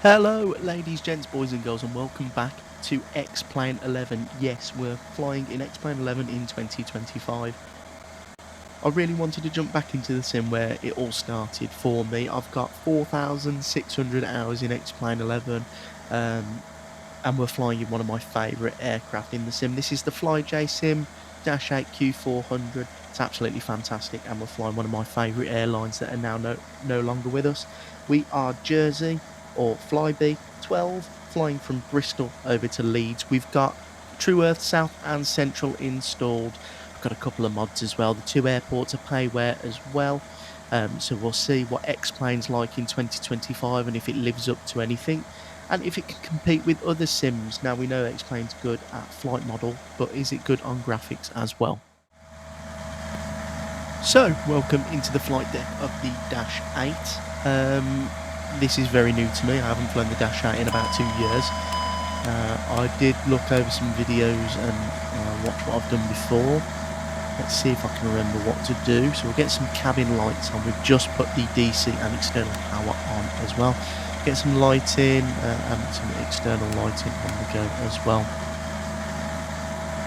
Hello ladies, gents, boys and girls, and welcome back to X-Plane 11. Yes, we're flying in X-Plane 11 in 2025. I really wanted to jump back into the sim where it all started for me. I've got 4,600 hours in X-Plane 11, and we're flying in one of my favourite aircraft in the sim. This is the FlyJSim Dash Q400. It's absolutely fantastic, and we're flying one of my favourite airlines that are now no longer with us. We are Jersey, or Flybe 12, flying from Bristol over to Leeds. We've got True Earth South and Central installed. We've got a couple of mods as well. The two airports are payware as well. So we'll see what X-Plane's like in 2025 and if it lives up to anything, and if it can compete with other sims. Now, we know X-Plane's good at flight model, but is it good on graphics as well? So, welcome into the flight deck of the Dash 8. This is very new to me. I haven't flown the Dash 8 in about 2 years. I did look over some videos and watch what I've done before. Let's see if I can remember what to do. So we'll get some cabin lights on. We've just put the DC and external power on as well. Get some lighting and some external lighting on the go as well.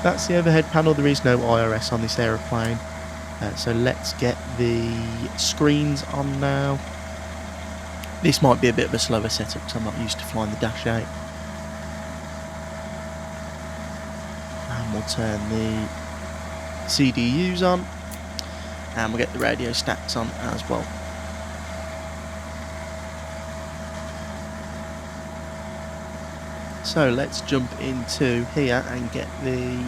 That's the overhead panel. There is no IRS on this aeroplane. So let's get the screens on now. This might be a bit of a slower setup because I'm not used to flying the Dash 8. And we'll turn the CDUs on. And we'll get the radio stacks on as well. So let's jump into here and get the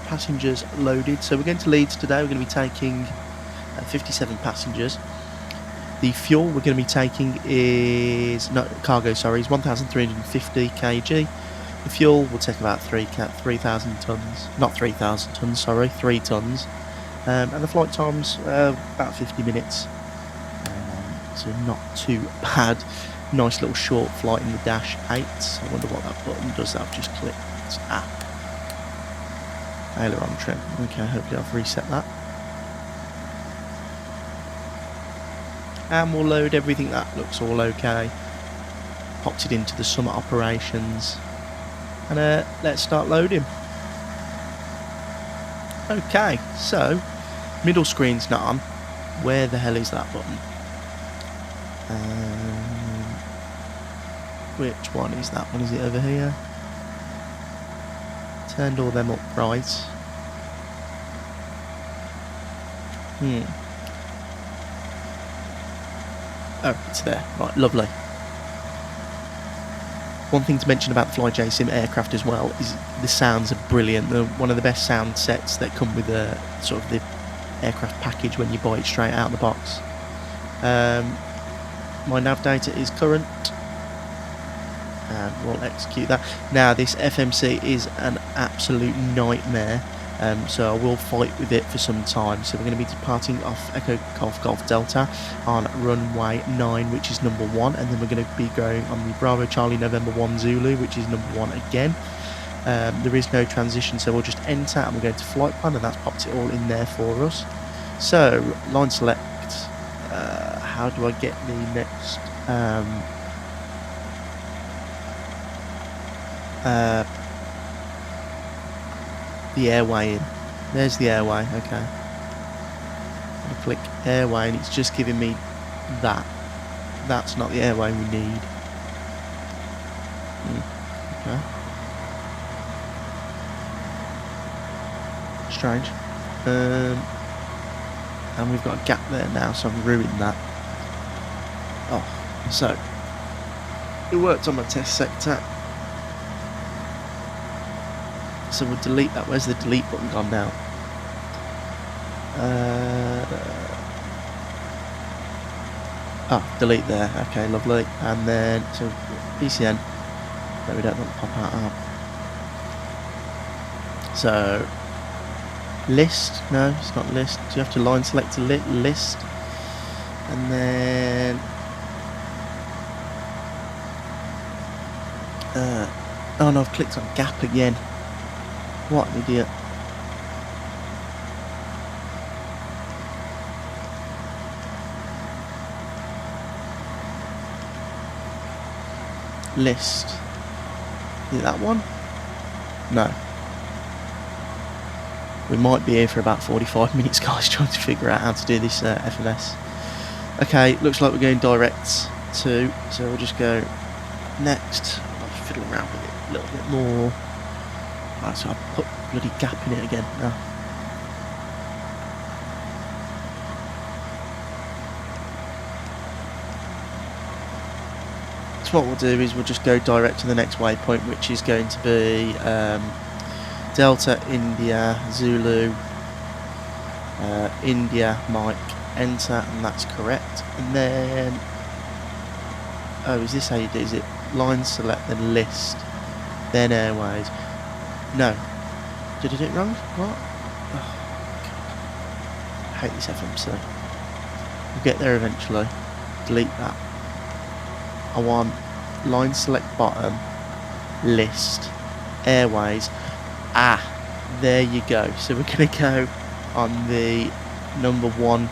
passengers loaded. So we're going to Leeds today. We're going to be taking 57 passengers. The fuel we're going to be taking is, no, cargo, sorry, is 1,350 kg. The fuel will take about 3,000 tons, not 3,000 tons, sorry, 3 tons. And the flight time's about 50 minutes, so not too bad. Nice little short flight in the Dash 8. I wonder what that button does. That I've just clicked. Aileron trim. Okay, hopefully I've reset that. And we'll load everything. That looks all okay. Popped it into the summer operations. And let's start loading. Okay, so middle screen's not on. Where the hell is that button? Which one is that one? Is it over here? Turned all them up right. Oh, it's there. Right, lovely. One thing to mention about the FlyJSim aircraft as well is the sounds are brilliant. They're one of the best sound sets that come with the sort of the aircraft package when you buy it straight out of the box. My nav data is current, and we'll execute that. Now, this FMC is an absolute nightmare, so I will fight with it for some time. So we're going to be departing off Echo Golf Delta on runway 9, which is number 1, and then we're going to be going on the Bravo Charlie November 1 Zulu, which is number 1 again. There is no transition, so we'll just enter and we're going to flight plan, and that's popped it all in there for us. So line select. How do I get the next the airway in? There's the airway. Okay, I click airway and it's just giving me that. That's not the airway we need. Okay, strange. And we've got a gap there now, so I've ruined that. Oh, so it worked on my test sector. So we'll delete that. Where's the delete button gone now? Delete there. Okay, lovely. And then, so PCN. No, we don't want to pop out. So, list. No, it's not list. So you have to line select a list. And then... oh no, I've clicked on gap again. What an idiot. list. Is it that one? No. We might be here for about 45 minutes, guys, trying to figure out how to do this FMS. Okay, looks like we're going direct to, so we'll just go next. I'll fiddle around with it a little bit more. Right, so I'll put bloody gap in it again now. So what we'll do is we'll just go direct to the next waypoint, which is going to be Delta, India, Zulu, India, Mike, enter, and that's correct. And then, oh, is this how you do? Is it line select, then list, then airways? No, did I do it wrong? What? Oh, God. I hate this FMC. We'll get there eventually. Delete that. I want line select bottom, list, airways. Ah, there you go. So we're going to go on the number 1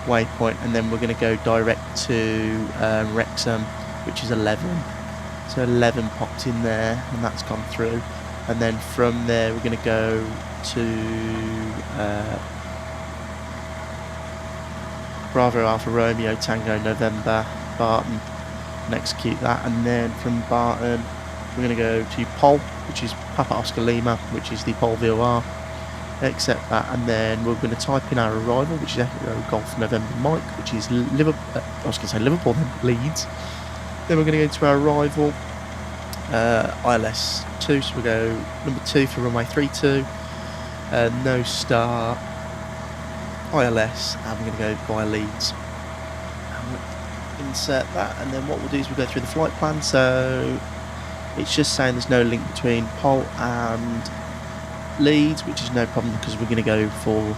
waypoint, and then we're going to go direct to Wrexham, which is 11. So 11 popped in there, and that's gone through. And then from there, we're going to go to Bravo Alpha Romeo Tango November Barton, and execute that. And then from Barton, we're going to go to Pol, which is Papa Oscar Lima, which is the Pol VOR. Accept that, and then we're going to type in our arrival, which is Echo Golf November Mike, which is Liverpool. I was going to say Liverpool, then Leeds. Then we're going to go to our arrival, ILS 2, so we go number 2 for runway 32, no star, ILS, and we're going to go via Leeds. And we'll insert that, and then what we'll do is we'll go through the flight plan. So it's just saying there's no link between Pol and Leeds, which is no problem because we're going to go for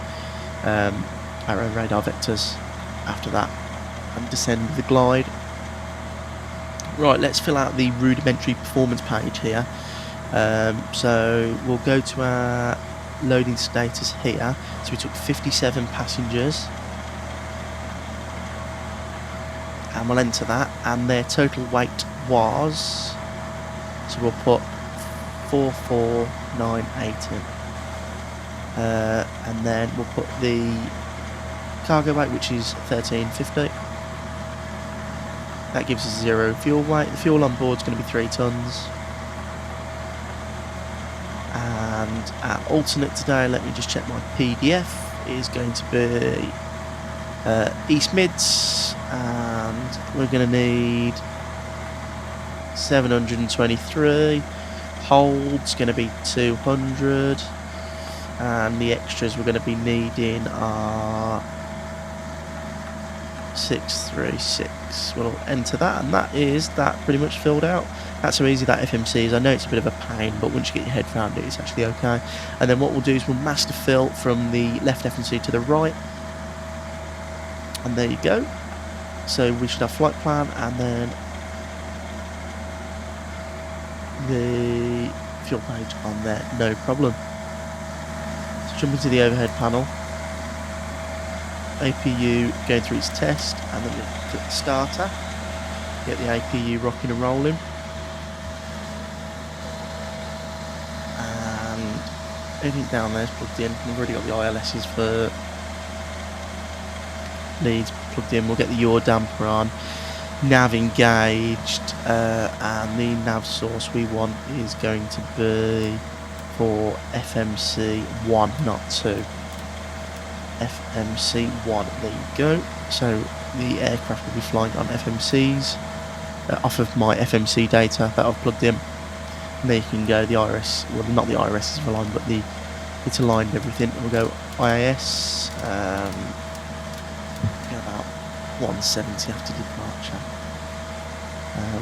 our own radar vectors after that and descend the glide. Right, let's fill out the rudimentary performance page here. So we'll go to our loading status here. So we took 57 passengers, and we'll enter that, and their total weight was, so we'll put 4498 in, and then we'll put the cargo weight, which is 1350. That gives us 0 fuel weight. The fuel on board is going to be 3 tons. And our alternate today, let me just check my PDF, is going to be East Mids, and we're going to need 723. Hold's going to be 200, and the extras we're going to be needing are 636. We'll enter that, and that is that pretty much filled out. That's how easy that FMC is. I know it's a bit of a pain, but once you get your head around it, it's actually okay. And then what we'll do is we'll master fill from the left FMC to the right, and there you go. So we should have flight plan, and then the fuel page on there, no problem. Let's jump into the overhead panel. APU going through its test, and then we click the starter, get the APU rocking and rolling, and everything down there is plugged in. We've already got the ILSs for Leeds plugged in. We'll get the yaw damper on, nav engaged, and the nav source we want is going to be for FMC 1, not 2. FMC1, there you go. So the aircraft will be flying on FMCs off of my FMC data that I've plugged in. And there you can go, the IRS, well, not the IRS is aligned, but it's aligned everything. We'll go IAS, go about 170 after departure.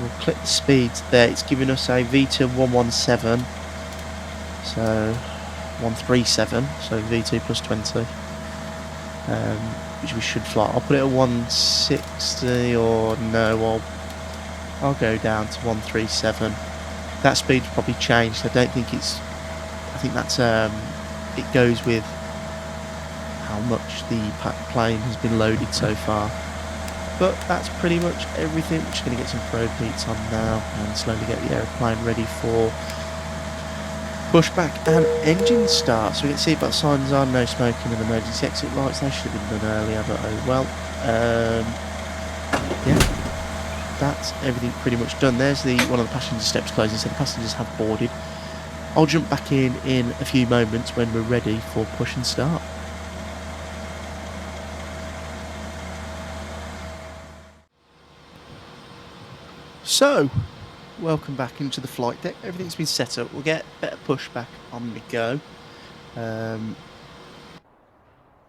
We'll click the speeds there. It's giving us a V2 117, so 137, so V2 plus 20. Which we should fly. I'll put it at 160, or no, I'll go down to 137. That speed's probably changed. I don't think it's. I think that's it goes with how much the plane has been loaded so far. But that's pretty much everything. We're just going to get some probe heats on now and slowly get the aeroplane ready for pushback and engine start. So we can see seatbelt signs on, no smoking and emergency exit lights. They should have been done earlier, but oh well. Yeah, that's everything pretty much done. There's one of the passenger steps closing, so the passengers have boarded. I'll jump back in a few moments when we're ready for push and start. So, welcome back into the flight deck. Everything's been set up. We'll get better pushback on the go.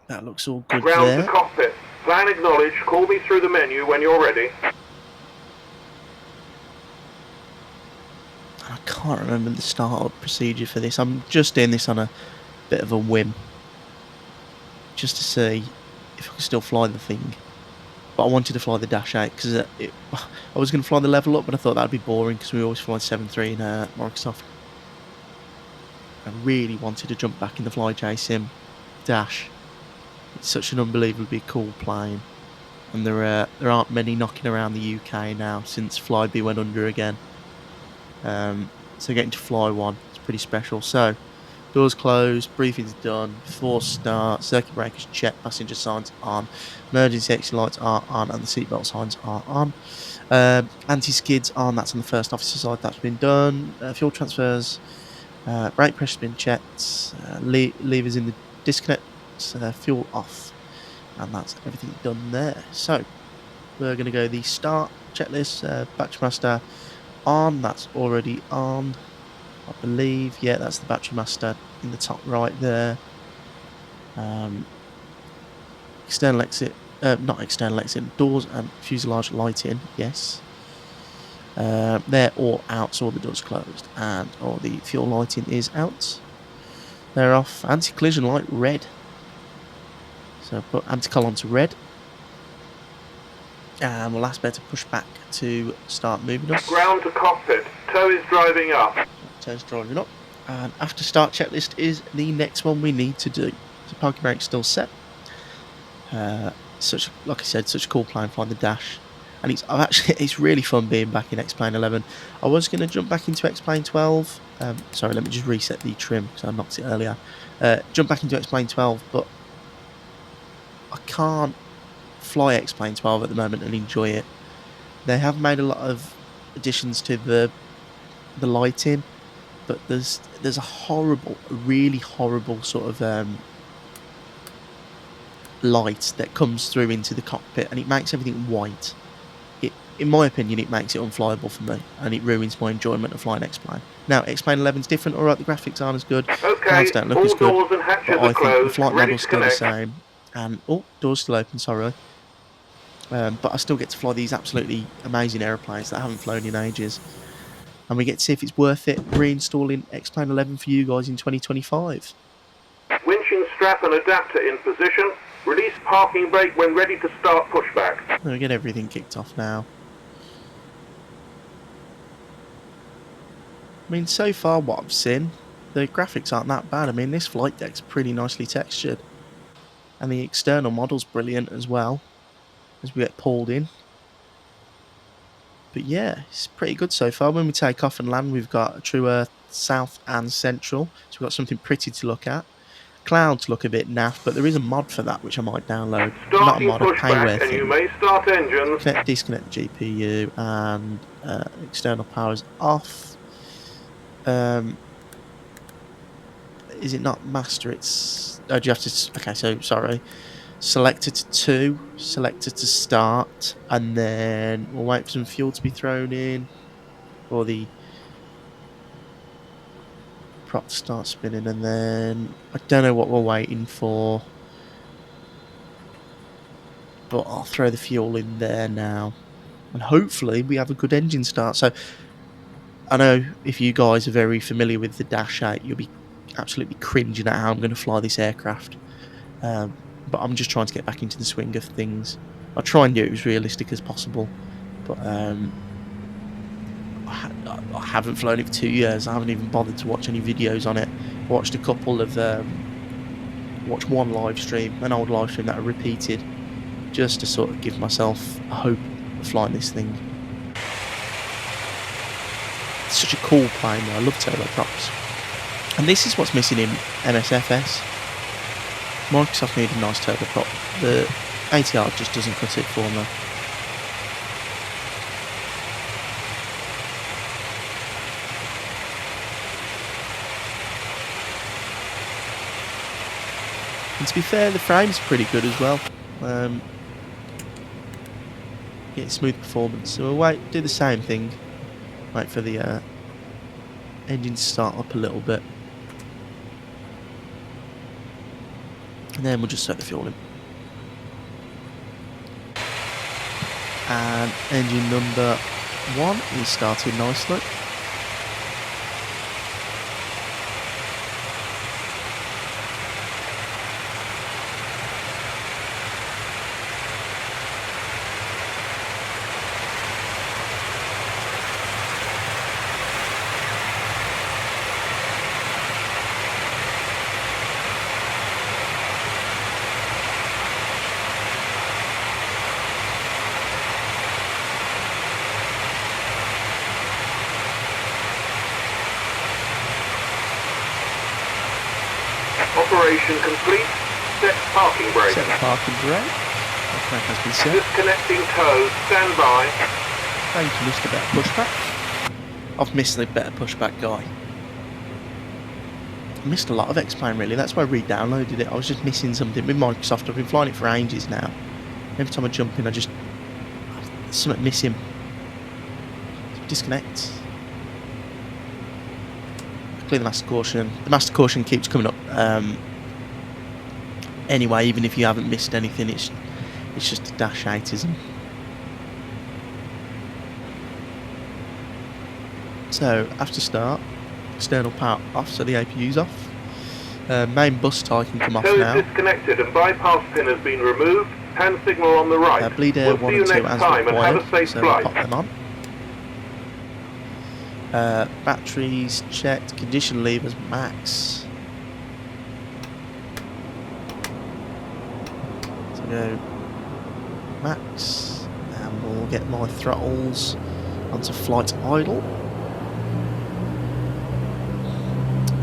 That looks all good Ground there. to cockpit. Plan acknowledged. Call me through the menu when you're ready. I can't remember the start-up procedure for this. I'm just doing this on a bit of a whim, just to see if I can still fly the thing. But I wanted to fly the Dash 8 because I was going to fly the level up, but I thought that would be boring because we always fly 7.3 in Microsoft. I really wanted to jump back in the FlyJSim Dash. It's such an unbelievably cool plane, and there aren't many knocking around the UK now since Flybe went under again. So getting to fly one is pretty special. So doors closed, briefing's done, before start, circuit breakers checked, passenger signs on, emergency exit lights are on, and the seatbelt signs are on. Anti-skids on, that's on the first officer side, that's been done. Fuel transfers, brake pressure's been checked, levers in the disconnect, fuel off, and that's everything done there. So we're going to go the start checklist, battery master on, that's already on, I believe. Yeah, that's the battery master in the top right there. External exit, not external exit, doors and fuselage lighting, yes. They're all out, so all the doors closed, and all the fuel lighting is out. They're off. Anti-collision light red. So put anti-col onto red. And we'll ask Bear to push back to start moving us. Ground to cockpit. Tow is driving up. Tow's driving up. And after start checklist is the next one we need to do. So parking brake's still set. Like I said, such a cool plane, flying the Dash. And it's really fun being back in X-Plane 11. I was going to jump back into X-Plane 12. Sorry, let me just reset the trim because I knocked it earlier. Jump back into X-Plane 12, but I can't fly X-Plane 12 at the moment and enjoy it. They have made a lot of additions to the lighting, but there's a really horrible sort of light that comes through into the cockpit, and it makes everything white. In my opinion, it makes it unflyable for me, and it ruins my enjoyment of flying X-Plane. Now, X-Plane 11's different, alright, the graphics aren't as good, clouds don't look as good, but I think the flight model's still the same. And, oh, door's still open, sorry. But I still get to fly these absolutely amazing aeroplanes that I haven't flown in ages. And we get to see if it's worth it reinstalling X-Plane 11 for you guys in 2025. Winch and strap and adapter in position. Release parking brake when ready to start pushback. We get everything kicked off now. I mean, so far what I've seen, the graphics aren't that bad. I mean, this flight deck's pretty nicely textured. And the external model's brilliant as well, as we get pulled in. But yeah, it's pretty good so far. When we take off and land, we've got a true earth, south and central. So we've got something pretty to look at. Clouds look a bit naff, but there is a mod for that, which I might download. Starting Not a mod, a payware and thing. you may start engines. Disconnect the GPU, and external power is off. Is it not master? It's... Oh, do you have to... Okay, so, sorry. Selector to 2, selector to start, and then we'll wait for some fuel to be thrown in, or the prop to start spinning, and then I don't know what we're waiting for, but I'll throw the fuel in there now, and hopefully we have a good engine start. So I know if you guys are very familiar with the Dash 8, you'll be absolutely cringing at how I'm going to fly this aircraft. But I'm just trying to get back into the swing of things. I'll try and do it as realistic as possible. But I haven't flown it for 2 years. I haven't even bothered to watch any videos on it. I watched a couple of... watched one live stream, an old live stream that I repeated. just to sort of give myself a hope of flying this thing. It's such a cool plane though. I love turboprops. And this is what's missing in MSFS. Microsoft need a nice turboprop. The ATR just doesn't cut it for me. And to be fair, the frame's pretty good as well. Yeah, smooth performance. So we'll do the same thing. Wait for the engine to start up a little bit. And then we'll just set the fuel in. And engine number 1 is starting nicely. Operation complete. Set parking brake. Set the parking brake. Okay, has been set. Disconnecting tow. Stand by. Trying to miss the better pushback. I've missed the better pushback guy. I missed a lot of X-Plane really. That's why I re-downloaded it. I was just missing something with Microsoft. I've been flying it for ages now. Every time I jump in, there's something missing. Disconnect. Clear the master caution. The master caution keeps coming up. Anyway, even if you haven't missed anything, it's just a dash 8ism. So after start, external power off, so the APU's off. Main bus tie can come off Tow now. is disconnected and bypass pin has been removed. Hand signal on the right. Bleed air We'll 1 see you and 2 next as time and have required, a safe so we'll flight. pop them on. Batteries checked, condition levers max. So go max, and we'll get my throttles onto flight idle.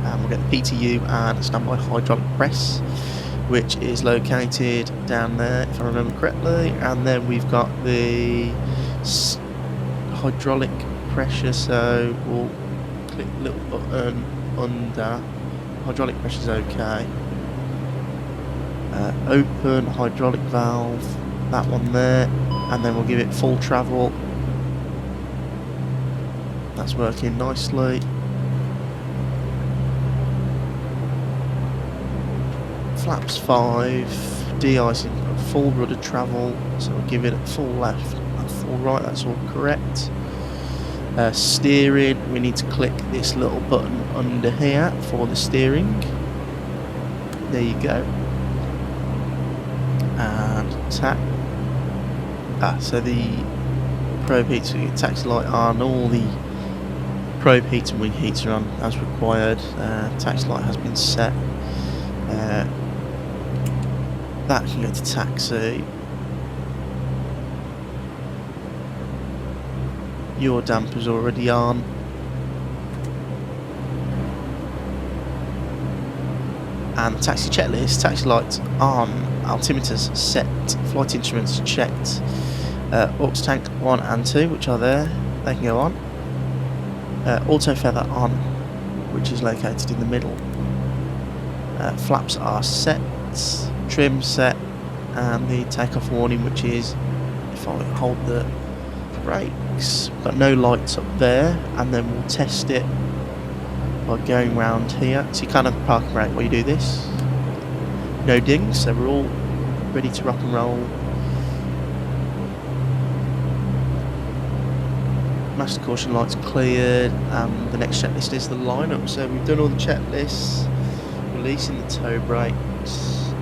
And we'll get the PTU and standby hydraulic press, which is located down there if I remember correctly. And then we've got the hydraulic pressure, so we'll click the little button under. Hydraulic pressure is okay. Open hydraulic valve, that one there, and then we'll give it full travel. That's working nicely. Flaps 5, de-icing, full rudder travel, so we'll give it full left and full right, that's all correct. Steering, we need to click this little button under here for the steering. There you go. And tap. So the probe heater, taxi light on, all the probe heater and wing heater on as required. Taxi light has been set. That can go to taxi. Your damper's already on. And the taxi checklist, taxi lights on, altimeters set, flight instruments checked, aux tank 1 and 2, which are there, they can go on. Auto feather on, which is located in the middle. Flaps are set, trim set, and the takeoff warning, which is if I hold the brakes, but no lights up there. And then we'll test it by going round here. So you can't have the parking brake while you do this. No dings, so we're all ready to rock and roll. Master caution lights cleared, and the next checklist is the lineup. So we've done all the checklists, releasing the tow brakes,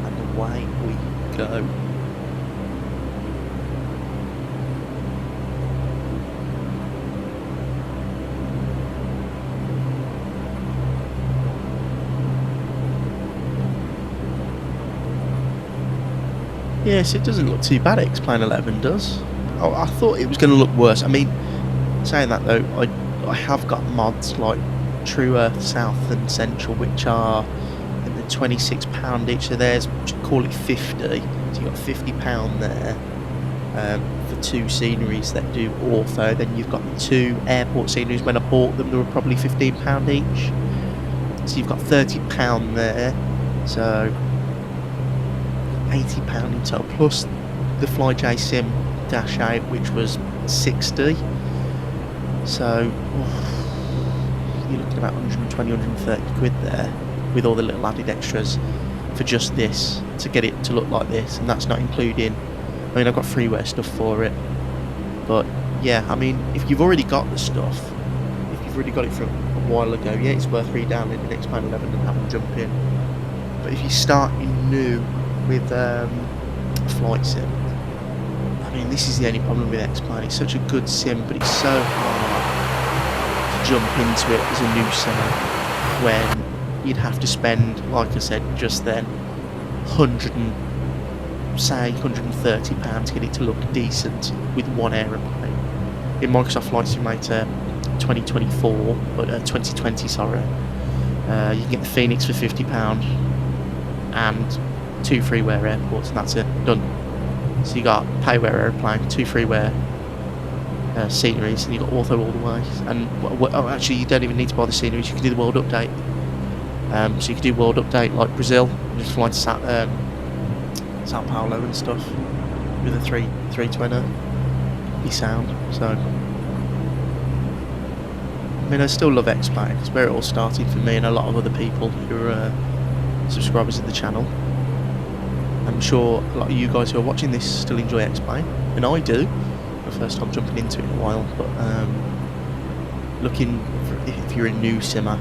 and away we go. Yes, it doesn't look too bad, X-Plane 11 does. I thought it was going to look worse. I mean, saying that though, I have got mods like True Earth South and Central, which are in the £26 each, so there's, call it 50, so you've got £50 there for 2 sceneries that do ortho. Then you've got the 2 airport sceneries. When I bought them, they were probably £15 each, so you've got £30 there, so £80 in total, plus the FlyJSim Dash 8, which was 60. So you're looking at about 120, 130 quid there with all the little added extras for just this, to get it to look like this, and that's not including, I mean, I've got freeware stuff for it, but yeah, I mean, if you've already got the stuff, if you've already got it from a while ago, yeah, it's worth re-downloading X-Plane 11 and having jump in. But if you're starting new with FlyJSim, I mean, this is the only problem with X-Plane. It's such a good sim, but it's so hard to jump into it as a new simmer when you'd have to spend, like I said just then, £130 to get it to look decent with one aeroplane. In Microsoft Flight Simulator 2024, but 2020, sorry, you can get the Phoenix for £50 and 2 freeware airports, and that's it, done. So you got payware airplane, 2 freeware sceneries, and you got ortho all the way. And actually, you don't even need to buy the sceneries. You can do the world update. So you can do world update like Brazil, and just fly to Sao Paulo and stuff with a 320. Be sound. So I mean, I still love X-Plane. It's where it all started for me and a lot of other people who are subscribers of the channel. I'm sure a lot of you guys who are watching this still enjoy X-Plane, and I do. The first time jumping into it in a while, but looking for, if you're a new simmer,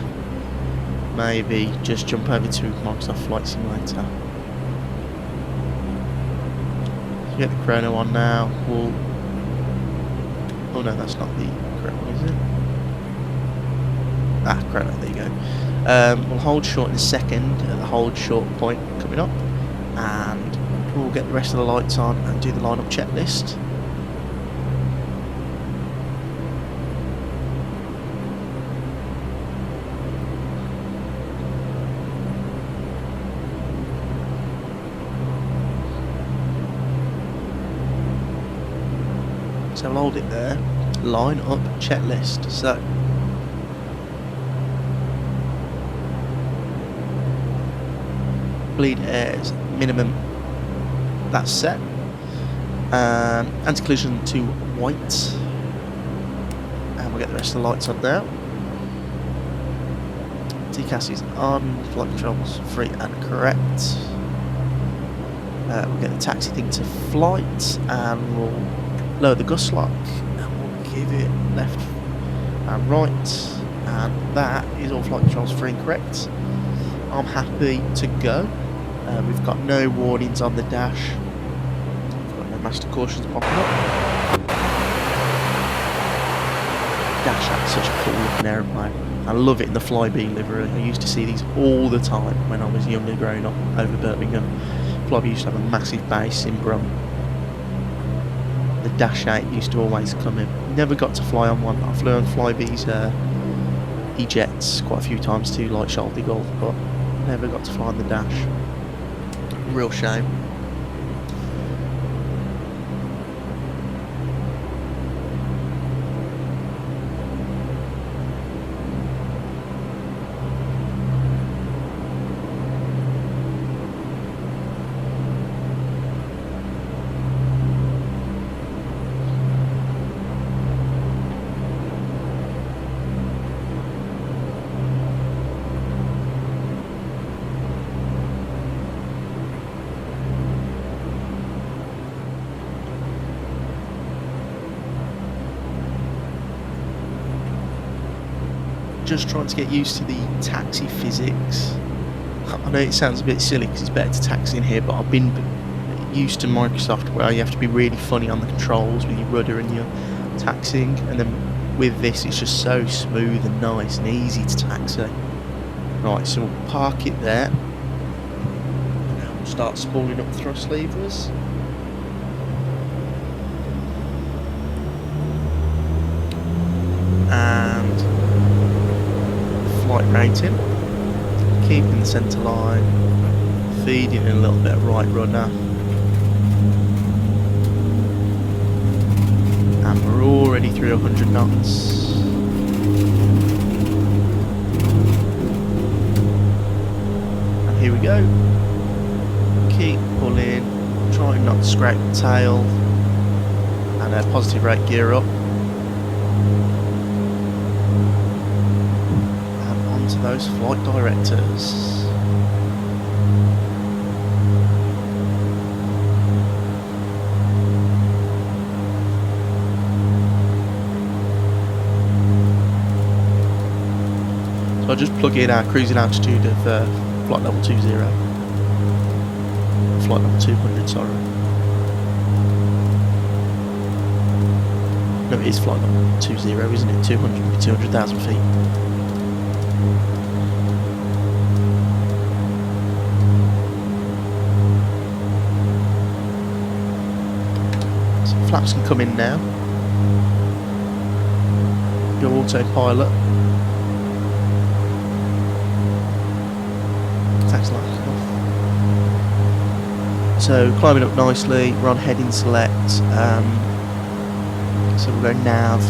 maybe just jump over to Microsoft Flight Simulator. Get the chrono on now. We'll, oh no, that's not the correct one, is it? Ah, chrono, there you go. We'll hold short in a second at the hold short point coming up, and we'll get the rest of the lights on and do the line-up checklist. So I'll hold it there. Line up checklist. So bleed airs minimum, that's set. Anti-collision to white, and we'll get the rest of the lights on now. TCAS is on, flight controls free and correct. We'll get the taxi thing to flight, and we'll lower the gust lock, and we'll give it left and right, and that is all flight controls free and correct. I'm happy to go. We've got no warnings on the dash. We've got no master cautions popping up. Dash At's such a cool looking aeroplane. I love it in the Flybe livery. I used to see these all the time when I was younger growing up over Birmingham. Flybe used to have a massive base in Brum. The Dash 8 used to always come in. Never got to fly on one. I flew on Flybe's E-Jets quite a few times too, like Charles de Gaulle, but never got to fly on the Dash. Real shame. Just trying to get used to the taxi physics. I know it sounds a bit silly because it's better to taxi in here, but I've been used to Microsoft where you have to be really funny on the controls with your rudder and your taxiing, and then with this it's just so smooth and nice and easy to taxi. Right, so we'll park it there. Now we'll start spooling up thrust levers. accelerating, keeping the centre line, feeding in a little bit of right rudder, and we're already through 100 knots. And here we go. Keep pulling, trying not to scrape the tail, and a positive rate gear up. And onto those flight directors. So I'll just plug in our cruising altitude of flight level 20. Flight level 200, sorry. No, it is flight level 20, isn't it? 200,000 feet. So flaps can come in now. Go autopilot. So climbing up nicely, we're on heading select, so we'll go nav,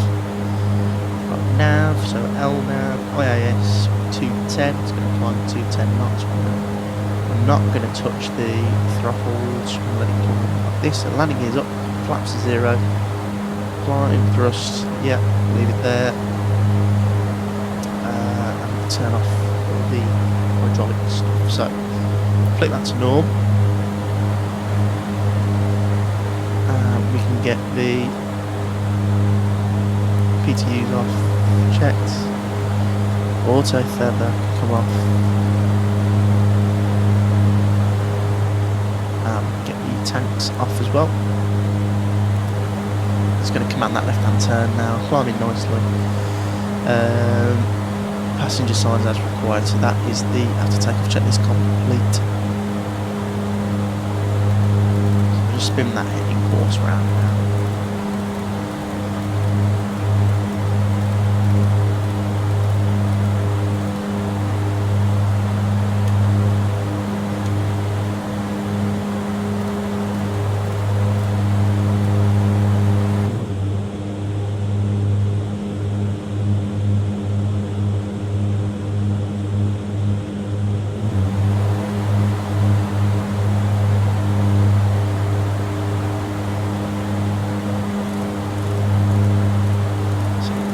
nav, so LNAV, IAS 210, it's going to climb 210 knots. I'm not going to touch the throttles, I'm going to let it climb like this. So landing gear's up, flaps to 0, climb, thrust, yeah, leave it there, and turn off all the hydraulic stuff. So flick that to norm. We can get the PTUs off, checked, auto feather come off, get the tanks off as well. It's going to command that left hand turn now, climbing nicely. Passenger signs as required, so that is the after takeoff checklist complete. So just spin that heading course round now.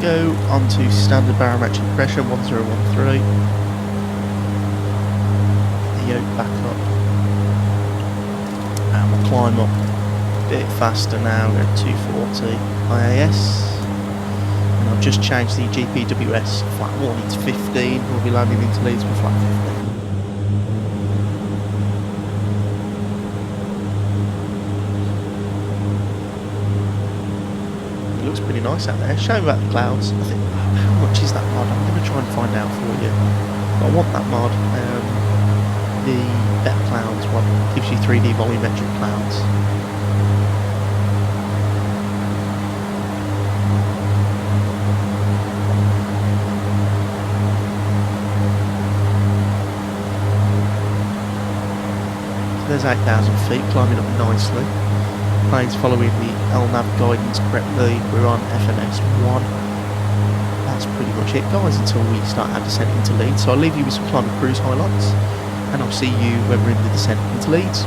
Go onto standard barometric pressure 1013. The yoke back up, and we'll climb up a bit faster now. We're at 240 IAS, and I've just changed the GPWS flat warning to 15. We'll be landing into Leeds with flat 15. Looks pretty nice out there. Shame about the clouds. I think, how much is that mod? I'm going to try and find out for you. But I want that mod. The better clouds one gives you 3D volumetric clouds. So there's 8,000 feet, climbing up nicely. Planes following the LNAV guidance correctly. We're on FNS 1. That's pretty much it, guys, until we start our descent into Leeds. So I'll leave you with some climate cruise highlights, and I'll see you when we're in the descent into Leeds.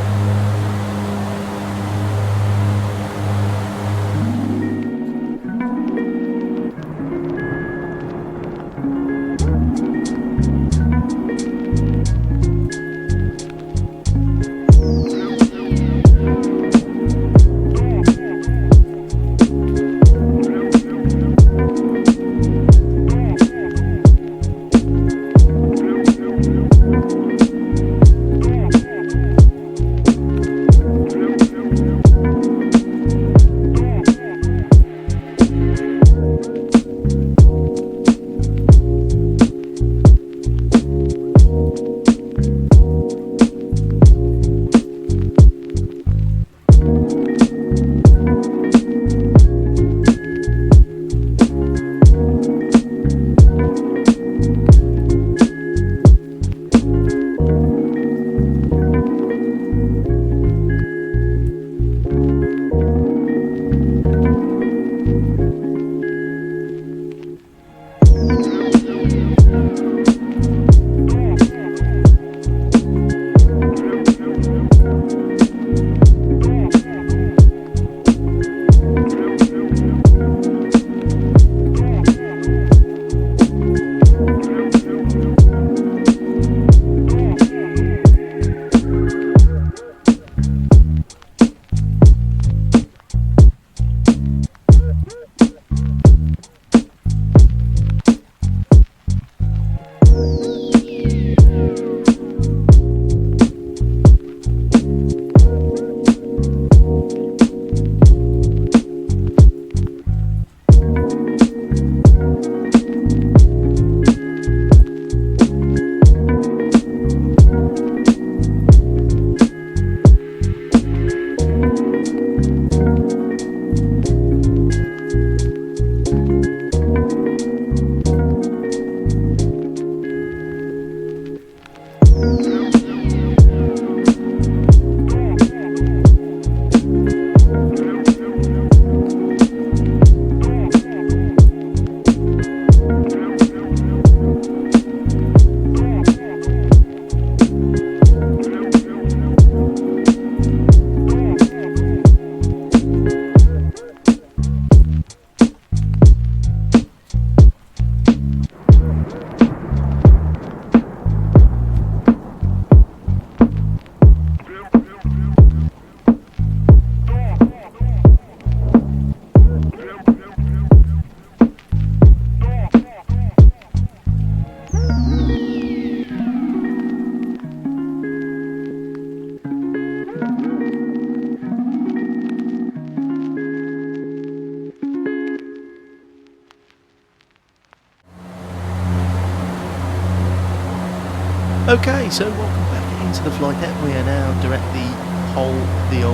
Okay, so welcome back into the flight deck. We are now directly pole the OR.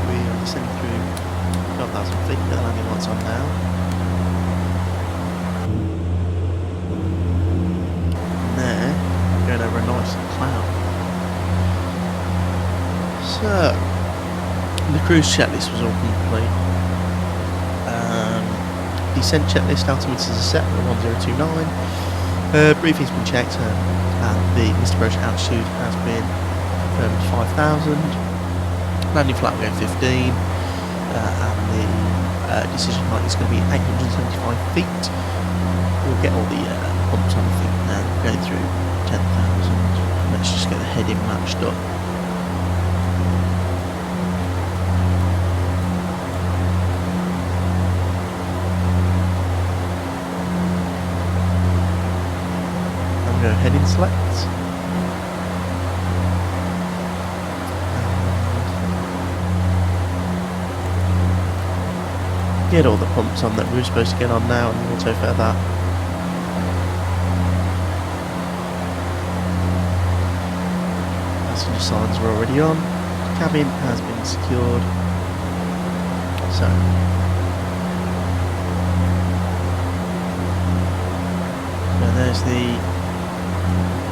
We are descending through 12,000 feet with the landing lights on now. And there, going over a nice cloud. So, the cruise checklist was all complete. Descent checklist, altimeters are set at 1029. Briefing's been checked, and the Mr. British altitude has been confirmed 5,000. Landing flight will go 15, and the decision height is going to be 875 feet. We'll get all the pumps on the feet now, going through 10,000. Let's just get the heading matched up. Go heading select. Get all the pumps on that we were supposed to get on now and auto fare that. Passenger signs are already on. Cabin has been secured. So there's the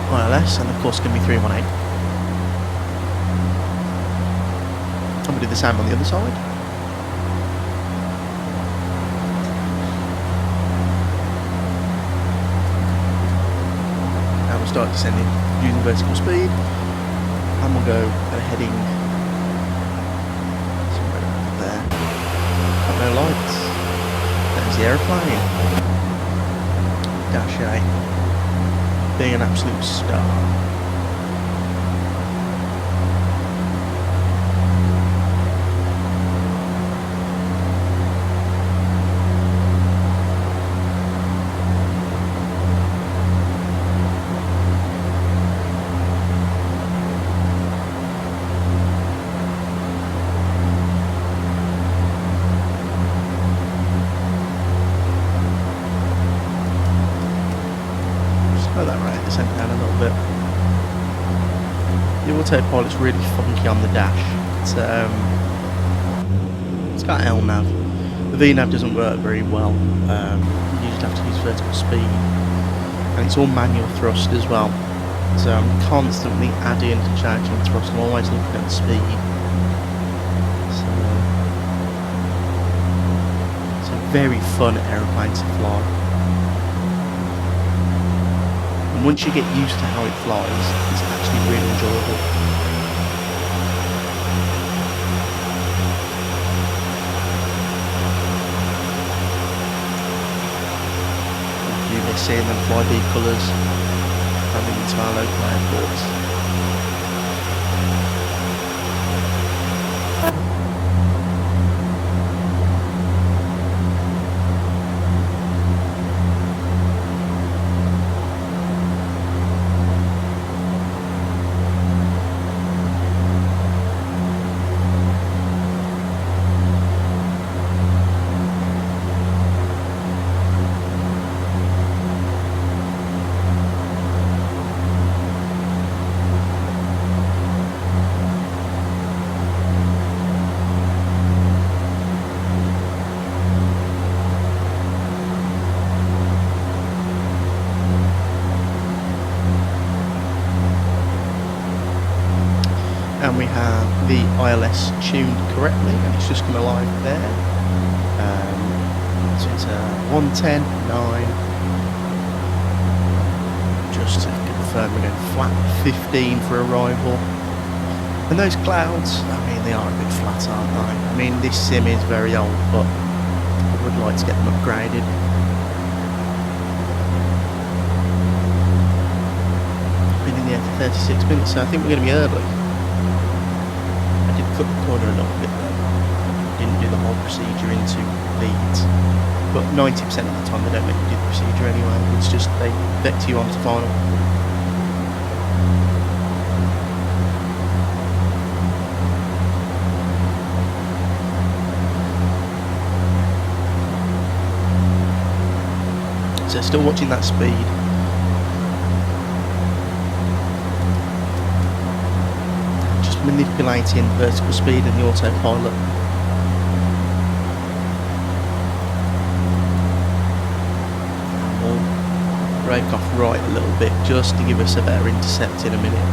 ILS, and of course it's going to be 318. I'm going to do the same on the other side. Now we'll start descending using vertical speed, and we'll go at a heading somewhere over there. Got no lights. There's the aeroplane. Dash 8, being an absolute star. Descent down a little bit. The autopilot's really funky on the dash. It's got LNAV. The VNAV doesn't work very well. You just have to use vertical speed, and it's all manual thrust as well. So I'm constantly adding and changing thrust. I'm always looking at the speed. So it's a very fun aeroplane to fly. Once you get used to how it flies, it's actually really enjoyable. You may see them Flybe colours coming into our local airports. And we have the ILS tuned correctly, and it's just come alive there. So it's 110.9. Just to confirm, we're going flat 15 for arrival. And those clouds, I mean, they are a bit flat, aren't they? I mean, this sim is very old, but I would like to get them upgraded. Been in the air for 36 minutes, so I think we're going to be early. Cut the corner a little bit though. Didn't do the whole procedure into Leeds, but 90% of the time they don't let you do the procedure anyway. It's just they vector you onto final. So still watching that speed. manipulating vertical speed and the autopilot. And we'll brake off right a little bit just to give us a better intercept in a minute.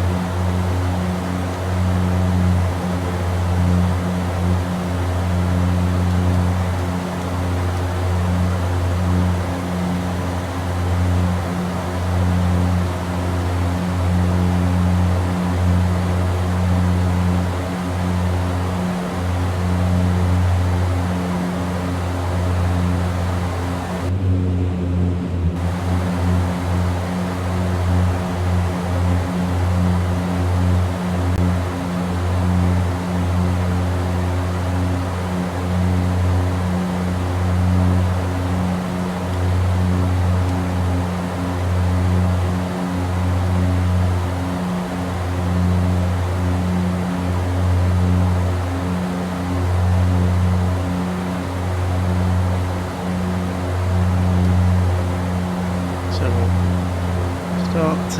To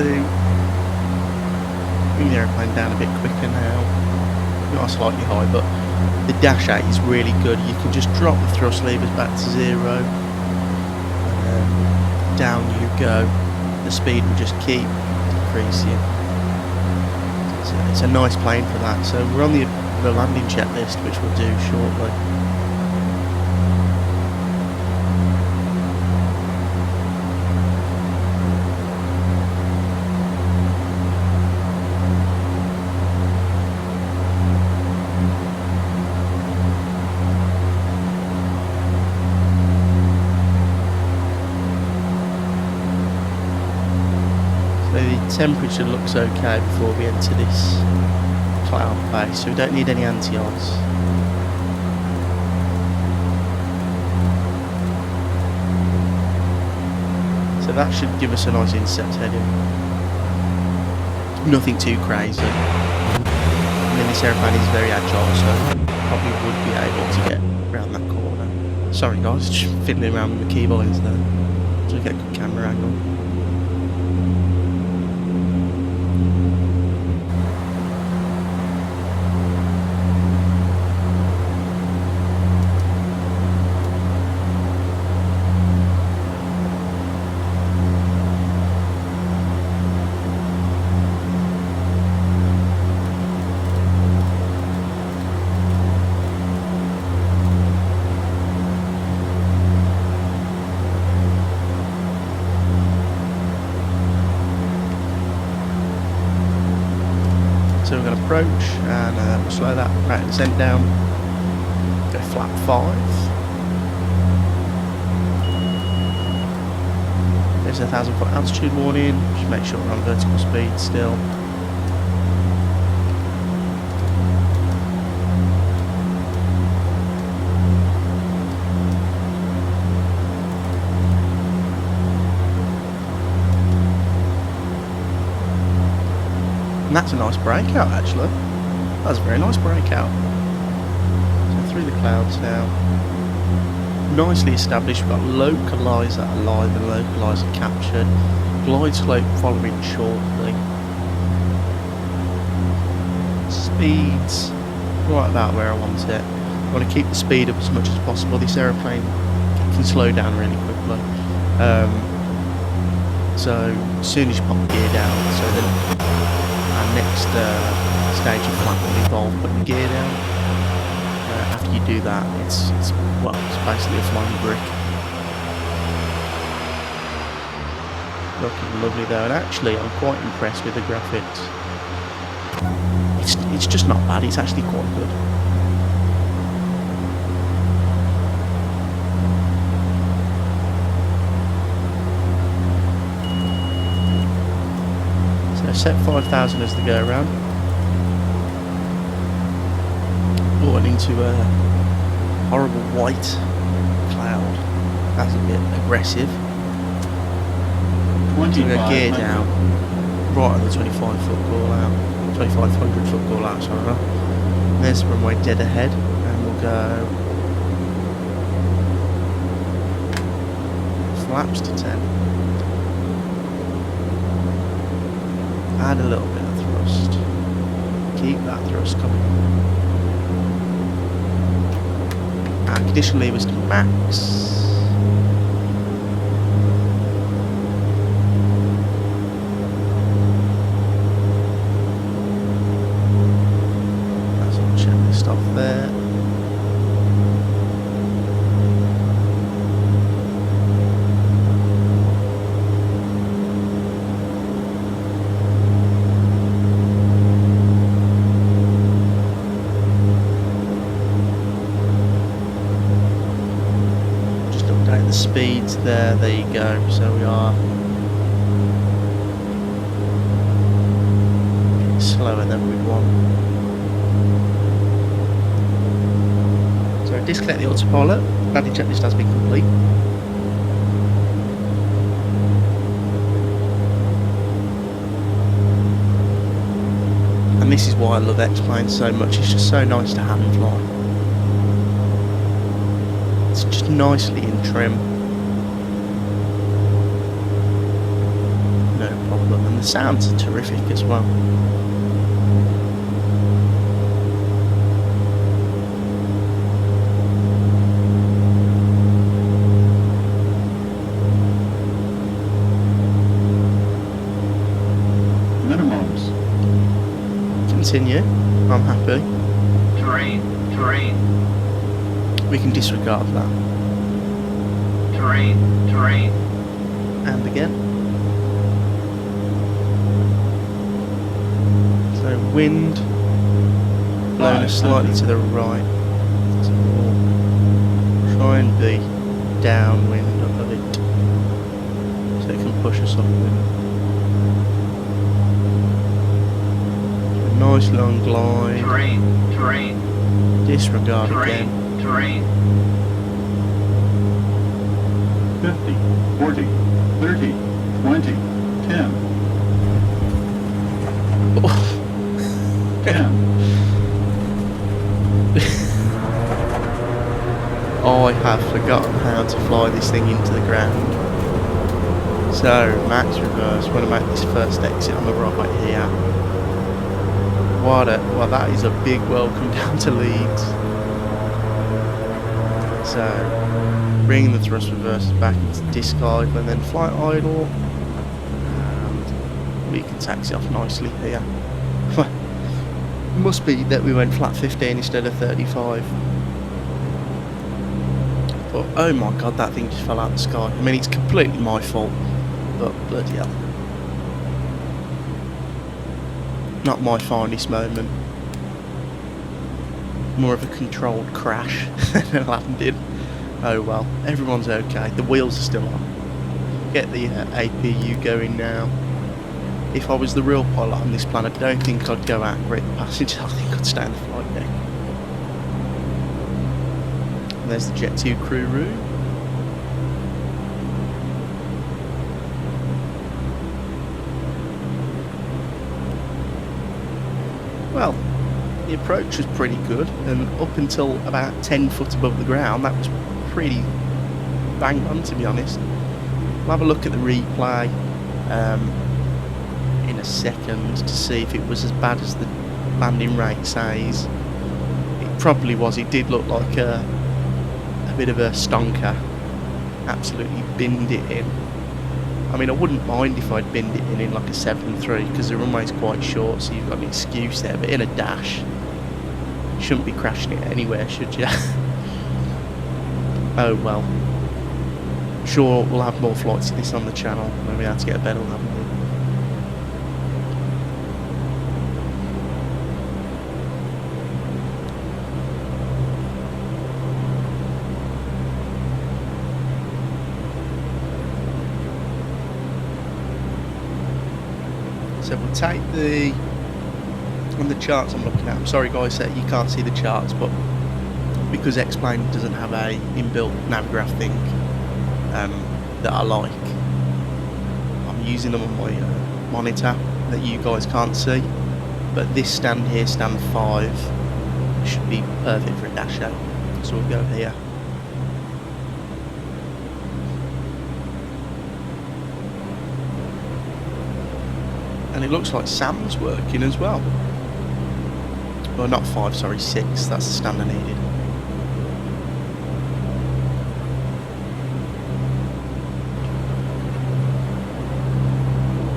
bring the aeroplane down a bit quicker now. Not slightly high, but the dash 8 is really good. You can just drop the thrust levers back to 0 and down you go. The speed will just keep decreasing. It's a nice plane for that. So we're on the landing checklist, which we'll do shortly. Temperature looks okay before we enter this cloud base, so we don't need any anti-ice. So that should give us a nice intercept heading. Nothing too crazy. I mean, this airplane is very agile, so probably would be able to get around that corner. Sorry guys, just fiddling around with the keybinds there to get a good camera angle. So we're going to approach and slow that right and descent down. Go flap 5. There's a 1,000-foot altitude warning. Just make sure we're on vertical speed still. And that's a nice breakout actually. That's a very nice breakout. So through the clouds now. Nicely established. We've got localizer alive and localizer captured. Glide slope following shortly. Speeds right about where I want it. I want to keep the speed up as much as possible. This aeroplane can slow down really quickly. So as soon as you pop the gear down, so then our next stage of flight will involve putting the gear down. After you do that, it's basically a flying brick. Looking lovely though, and actually I'm quite impressed with the graphics. It's just not bad. It's actually quite good. Set 5,000 as the go around. Oh, and into a horrible white cloud. That's a bit aggressive. Doing a gear down right on the 25-foot call out. 2,500-foot call out, sorry. And there's the runway dead ahead, and we'll go flaps to 10. Add a little bit of thrust. keep that thrust coming. Condition levers to max. That's all checklist off there. Speeds there you go, so we are slower than we'd want. So disconnect the autopilot, landing checklist has been complete. And this is why I love X-Planes so much, it's just so nice to hand fly. It's just nicely in trim. No problem. And the sounds are terrific as well. Minimums. Continue. I'm happy. Terrain. We can disregard that. Terrain. And again. So wind blowing us slightly to the right. So we'll try and be downwind of it. So it can push us upwind. So a nice long glide. Terrain. Disregard again. Terrain. 50, 40, 30, 20, 10. 10. I have forgotten how to fly this thing into the ground. So, max reverse, want to make this first exit on the right here. Well, that is a big welcome down to Leeds. So, bring the thrust reversers back into disc idle and then flight idle. And we can taxi off nicely here. It must be that we went flat 15 instead of 35. But oh my god, that thing just fell out of the sky. I mean, it's completely my fault, but bloody hell. Not my finest moment. More of a controlled crash than a landing. Oh well, everyone's okay. The wheels are still on. Get the APU going now. If I was the real pilot on this plan, I don't think I'd go out and greet the passengers. I think I'd stay on the flight deck. And there's the Jet 2 crew room. Well, the approach was pretty good, and up until about 10 foot above the ground, that was pretty bang on, to be honest. We'll have a look at the replay in a second to see if it was as bad as the landing rate says. It probably was. It did look like a bit of a stonker. Absolutely binned it in. I mean, I wouldn't mind if I'd binned it in like a 7.3 because the runway's quite short, so you've got an excuse there. But in a dash, you shouldn't be crashing it anywhere, should you? Oh well. Sure, we'll have more flights of this on the channel. Maybe I'll have to get a better landing. So we'll take on the charts I'm looking at. I'm sorry guys that you can't see the charts, but because X-Plane doesn't have a inbuilt navgraph thing that I like, I'm using them on my monitor that you guys can't see. But this stand here, stand 5, should be perfect for a dash out. So we'll go here. And it looks like Sam's working as well. Well, not 5, sorry, 6. That's the standard needed.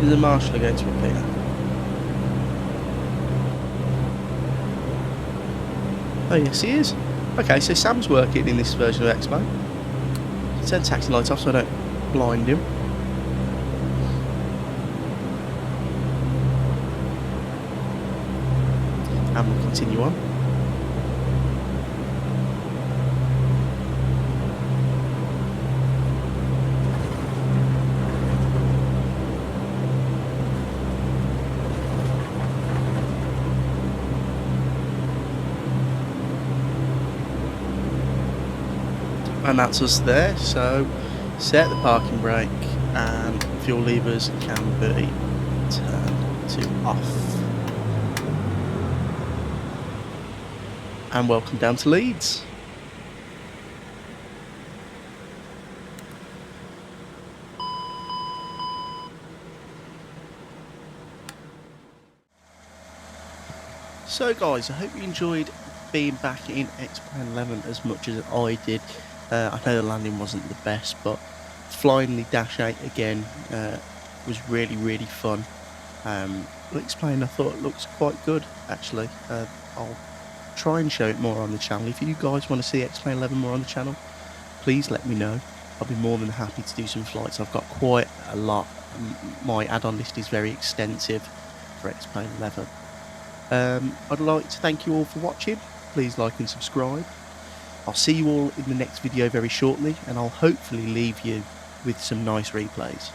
Is the marshal going to appear? Oh yes, he is. Okay, so Sam's working in this version of X-Plane. Turn taxi lights off so I don't blind him. And we'll continue on. And that's us there, so set the parking brake and fuel levers can be turned to off. And welcome down to Leeds. So guys, I hope you enjoyed being back in X-Plane 11 as much as I did. I know the landing wasn't the best, but flying the Dash 8 again was really fun. X-Plane I thought looks quite good actually. I'll try and show it more on the channel. If you guys want to see X-Plane 11 more on the channel, please let me know. I'll be more than happy to do some flights. I've got quite a lot. My add-on list is very extensive for X-Plane 11. I'd like to thank you all for watching. Please like and subscribe. I'll see you all in the next video very shortly, and I'll hopefully leave you with some nice replays.